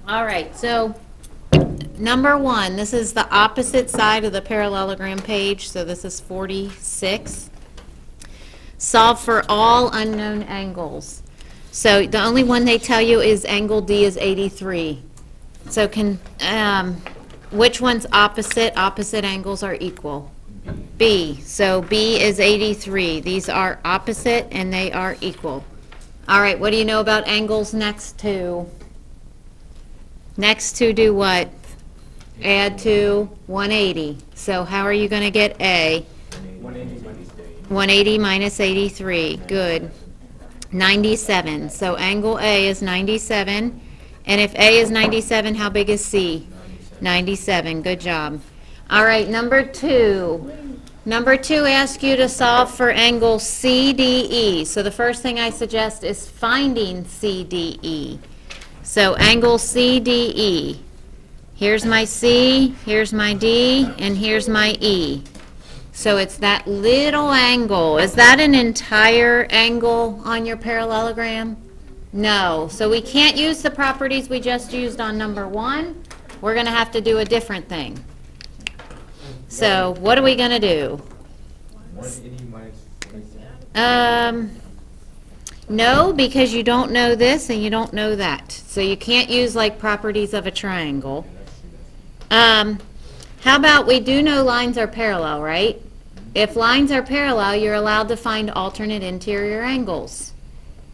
All right, so number one, this is the opposite side of the parallelogram page, so this is 46. Solve for all unknown angles. So the only one they tell you is angle D is 83. So which one's opposite? Opposite angles are equal. B. So B is 83. These are opposite and they are equal. All right, what do you know about angles next to? Next to do what? Add to 180. So how are you going to get A? 180 minus 83. Good. 97. So angle A is 97. And if A is 97, how big is C? 97. Good job. All right, number two. Number two asks you to solve for angle CDE. So the first thing I suggest is finding CDE. So angle CDE. Here's my C, here's my D, and here's my E. So it's that little angle. Is that an entire angle on your parallelogram? No. So we can't use the properties we just used on number one. We're going to have to do a different thing. So what are we going to do? 180 minus 27. No, because you don't know this and you don't know that. So you can't use like properties of a triangle. How about we do know lines are parallel, right? If lines are parallel, you're allowed to find alternate interior angles.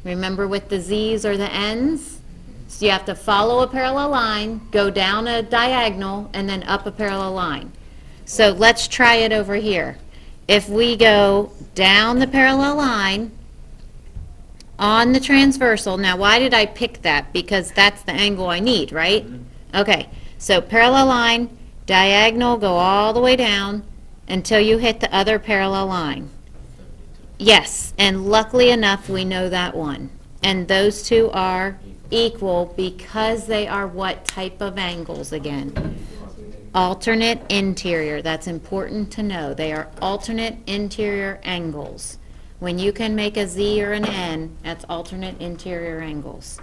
Remember with the Z's or the N's? So you have to follow a parallel line, go down a diagonal, and then up a parallel line. So let's try it over here. If we go down the parallel line on the transversal, now why did I pick that? Because that's the angle I need, right? Okay, so parallel line, diagonal, go all the way down until you hit the other parallel line. Yes, and luckily enough we know that one. And those two are equal because they are what type of angles again? Alternate interior. That's important to know. They are alternate interior angles. When you can make a Z or an N, that's alternate interior angles.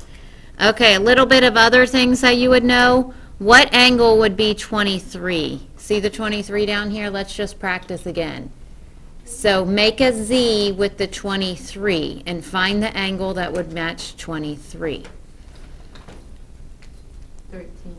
Okay, a little bit of other things that you would know. What angle would be 23? See the 23 down here? Let's just practice again. So make a Z with the 23 and find the angle that would match 23. 13.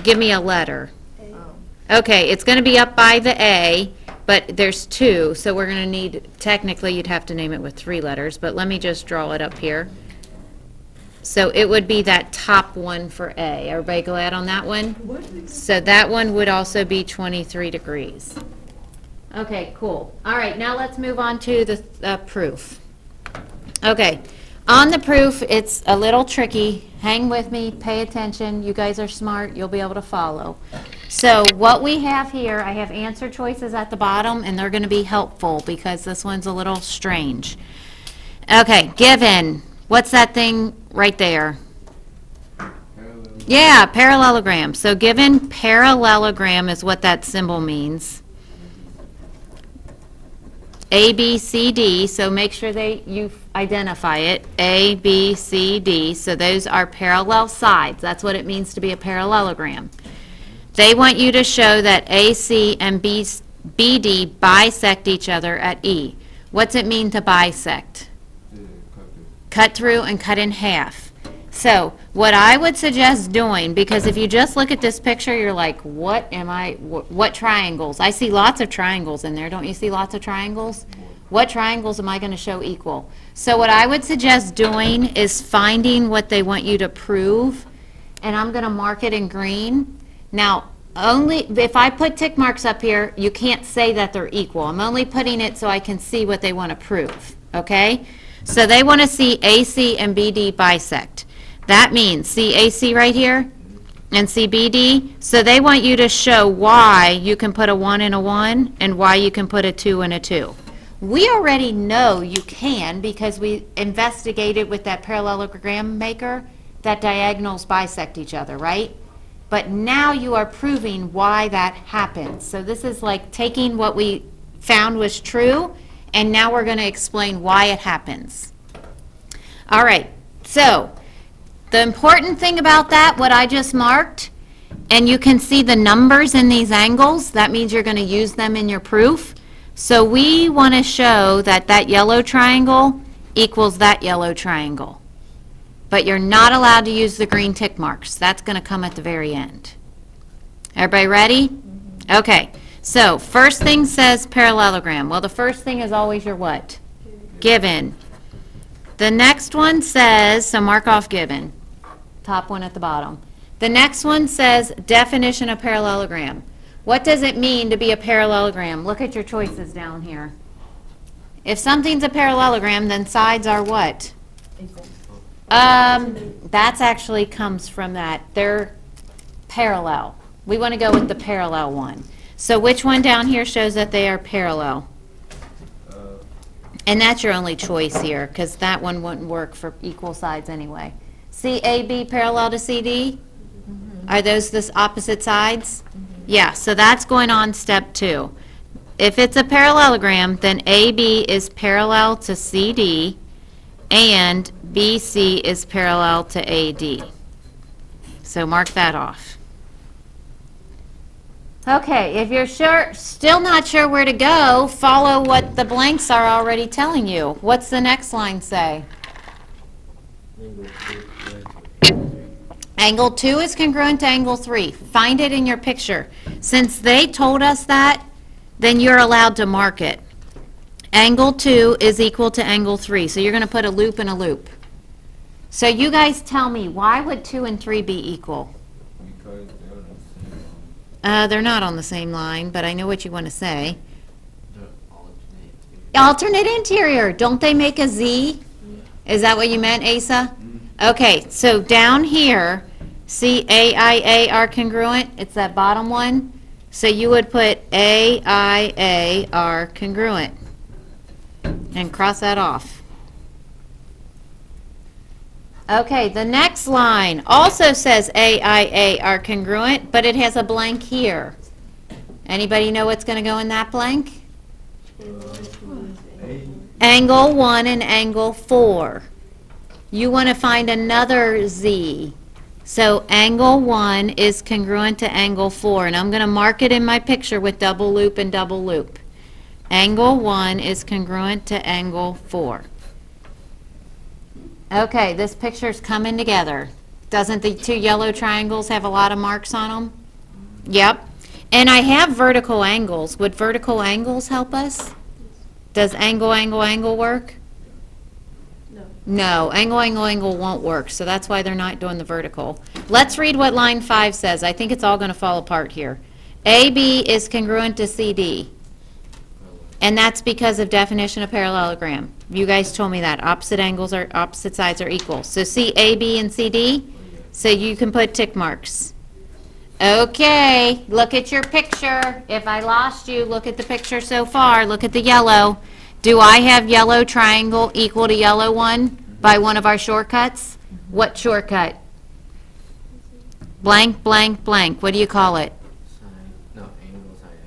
Give me a letter. A. Okay, it's going to be up by the A, but there's two, so we're going to need, technically you'd have to name it with 3 letters, but let me just draw it up here. So it would be that top one for A. Everybody glad on that one? So that one would also be 23 degrees. Okay, cool. All right, now let's move on to the proof. Okay, on the proof, it's a little tricky. Hang with me, pay attention. You guys are smart, you'll be able to follow. So what we have here, I have answer choices at the bottom, and they're going to be helpful because this one's a little strange. Okay, given. What's that thing right there? Yeah, parallelogram. So given parallelogram is what that symbol means. A, B, C, D, so make sure you identify it. A, B, C, D, so those are parallel sides. That's what it means to be a parallelogram. They want you to show that AC and BD bisect each other at E. What's it mean to bisect? Cut through and cut in half. So what I would suggest doing, because if you just look at this picture, you're like, what triangles? I see lots of triangles in there. Don't you see lots of triangles? What triangles am I going to show equal? So what I would suggest doing is finding what they want you to prove, and I'm going to mark it in green. Now, only if I put tick marks up here, you can't say that they're equal. I'm only putting it so I can see what they want to prove, okay? So they want to see AC and BD bisect. That means CAC right here and CBD. So they want you to show why you can put a 1 and a 1 and why you can put a 2 and a 2. We already know you can because we investigated with that parallelogram maker that diagonals bisect each other, right? But now you are proving why that happens. So this is like taking what we found was true, and now we're going to explain why it happens. All right, so The important thing about that, what I just marked, and you can see the numbers in these angles, that means you're going to use them in your proof. So we want to show that that yellow triangle equals that yellow triangle. But you're not allowed to use the green tick marks. That's going to come at the very end. Everybody ready? Okay. So first thing says parallelogram. Well, the first thing is always your what? Given. The next one says, so mark off given. Top one at the bottom. The next one says definition of parallelogram. What does it mean to be a parallelogram? Look at your choices down here. If something's a parallelogram, then sides are what? That's actually comes from that. They're parallel. We want to go with the parallel one. So which one down here shows that they are parallel? And that's your only choice here, because that one wouldn't work for equal sides anyway. CAB parallel to CD? Are those the opposite sides? Yeah, so that's going on step 2. If it's a parallelogram, then AB is parallel to CD, and BC is parallel to AD. So mark that off. Okay, if you're still not sure where to go, follow what the blanks are already telling you. What's the next line say? Angle 2 is congruent to angle 3. Find it in your picture. Since they told us that, then you're allowed to mark it. Angle 2 is equal to angle 3. So you're going to put a loop and a loop. So you guys tell me, why would 2 and 3 be equal? Because they're on the same line. They're not on the same line, but I know what you want to say. They're alternate. Alternate interior. Don't they make a Z? Is that what you meant, Asa? Okay, so down here, see AIA are congruent? It's that bottom one. So you would put AIA are congruent. And cross that off. Okay, the next line also says AIA are congruent, but it has a blank here. Anybody know what's going to go in that blank? Angle 1 and angle 4. You want to find another Z. So angle 1 is congruent to angle 4, and I'm going to mark it in my picture with double loop and double loop. Angle 1 is congruent to angle 4. Okay, this picture's coming together. Doesn't the two yellow triangles have a lot of marks on them? Yep. And I have vertical angles. Would vertical angles help us? Does angle, angle, angle work? No, angle, angle, angle won't work, so that's why they're not doing the vertical. Let's read what line 5 says. I think it's all going to fall apart here. AB is congruent to CD, and that's because of definition of parallelogram. You guys told me that. Opposite sides are equal. So see AB and CD? So you can put tick marks. Okay, look at your picture. If I lost you, look at the picture so far. Look at the yellow. Do I have yellow triangle equal to yellow one by one of our shortcuts? What shortcut? Blank, blank, blank. What do you call it?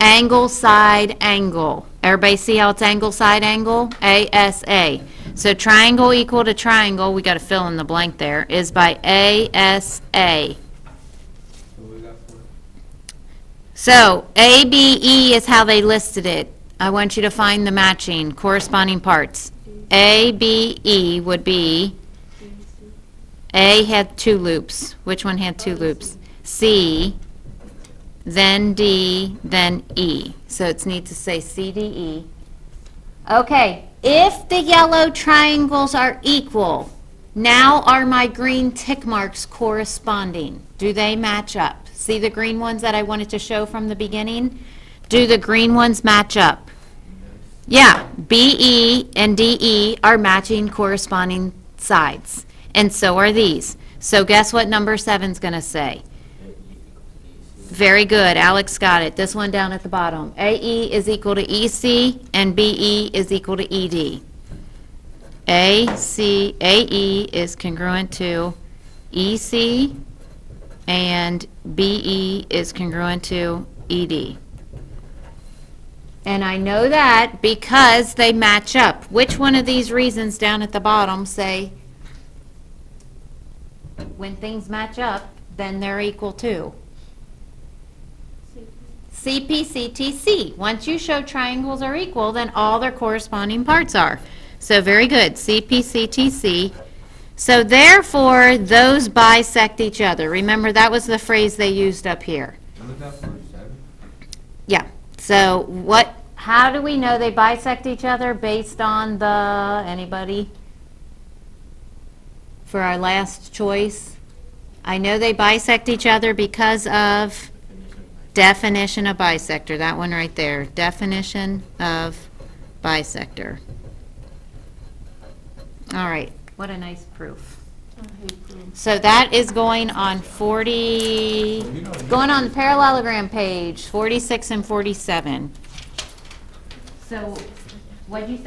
Angle, side, angle. Everybody see how it's angle, side, angle? ASA. So triangle equal to triangle, we got to fill in the blank there, is by ASA. So ABE is how they listed it. I want you to find the matching, corresponding parts. ABE would be, A had 2 loops. Which one had 2 loops? C, then D, then E. So it needs to say CDE. Okay, if the yellow triangles are equal, now are my green tick marks corresponding? Do they match up? See the green ones that I wanted to show from the beginning? Do the green ones match up? Yeah, BE and DE are matching corresponding sides, and so are these. So guess what number 7's going to say? Very good, Alex got it. This one down at the bottom. AE is equal to EC, and BE is equal to ED. AE is congruent to EC, and BE is congruent to ED. And I know that because they match up. Which one of these reasons down at the bottom say when things match up, then they're equal to. CPCTC. Once you show triangles are equal, then all their corresponding parts are. So very good, CPCTC. So therefore, those bisect each other. Remember, that was the phrase they used up here. What was that first, 7? Yeah, so how do we know they bisect each other based on anybody? For our last choice? I know they bisect each other because of definition of bisector, that one right there, definition of bisector. All right, what a nice proof. So that is going on going on the parallelogram page, 46 and 47. So, what'd you say?